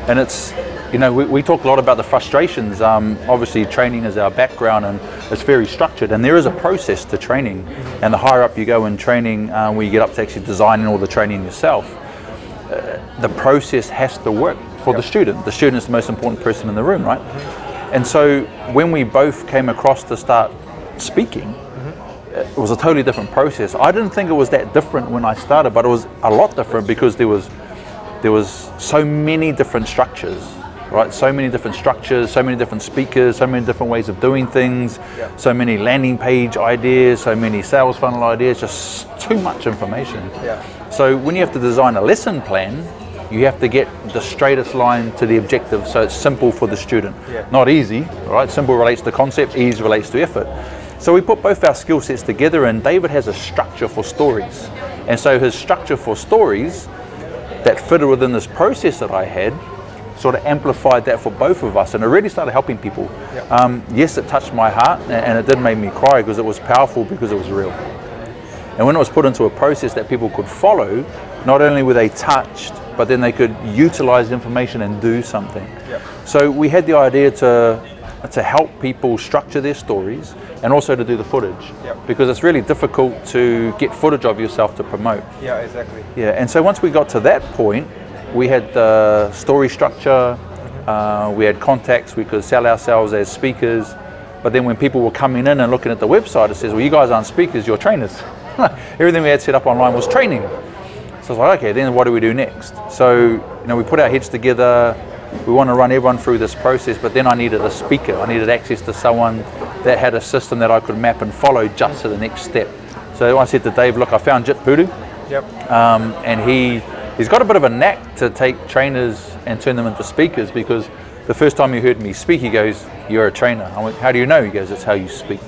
And it's, you know, we talk a lot about the frustrations. Obviously training is our background and it's very structured, and there is a process to training. And the higher up you go in training, where you get up to actually designing all the training yourself, the process has to work for the student. The student is the most important person in the room, right? And so when we both came across to start speaking, it was a totally different process. I didn't think it was that different when I started, but it was a lot different because there was so many different structures, right? So many different structures, so many different speakers, so many different ways of doing things, so many landing page ideas, so many sales funnel ideas, just too much information. So when you have to design a lesson plan, you have to get the straightest line to the objective, so it's simple for the student. Not easy, right? Simple relates to concept, ease relates to effort. So we put both our skill sets together, and David has a structure for stories. And so his structure for stories that fitted within this process that I had sort of amplified that for both of us, and it really started helping people. Yes, it touched my heart, and it did make me cry because it was powerful, because it was real. And when it was put into a process that people could follow, not only were they touched, but then they could utilize information and do something. So we had the idea to help people structure their stories and also to do the footage, because it's really difficult to get footage of yourself to promote. Exactly. And so once we got to that point, we had the story structure, we had contacts, we could sell ourselves as speakers, but then when people were coming in and looking at the website, it says, well, you guys aren't speakers, you're trainers. Everything we had set up online was training. So I was like, okay, then what do we do next? So, you know, we put our heads together. We want to run everyone through this process, but then I needed a speaker. I needed access to someone that had a system that I could map and follow just to the next step. So I said to Dave, look, I found Jit Puru. And he's got a bit of a knack to take trainers and turn them into speakers, because the first time he heard me speak, he goes, you're a trainer. I went, how do you know? He goes, it's how you speak.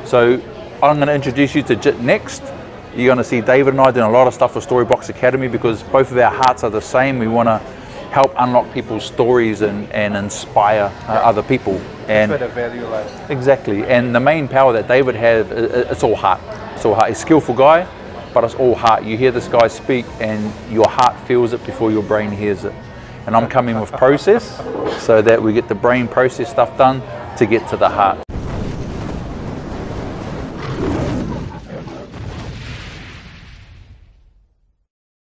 So I'm going to introduce you to Jit next. You're going to see David and I doing a lot of stuff for Storybox Academy, because both of our hearts are the same. We want to help unlock people's stories and inspire other people. And that's where the value lies. Exactly. And the main power that David has, it's all heart. It's all heart. He's a skillful guy, but it's all heart. You hear this guy speak and your heart feels it before your brain hears it. And I'm coming with process so that we get the brain process stuff done to get to the heart.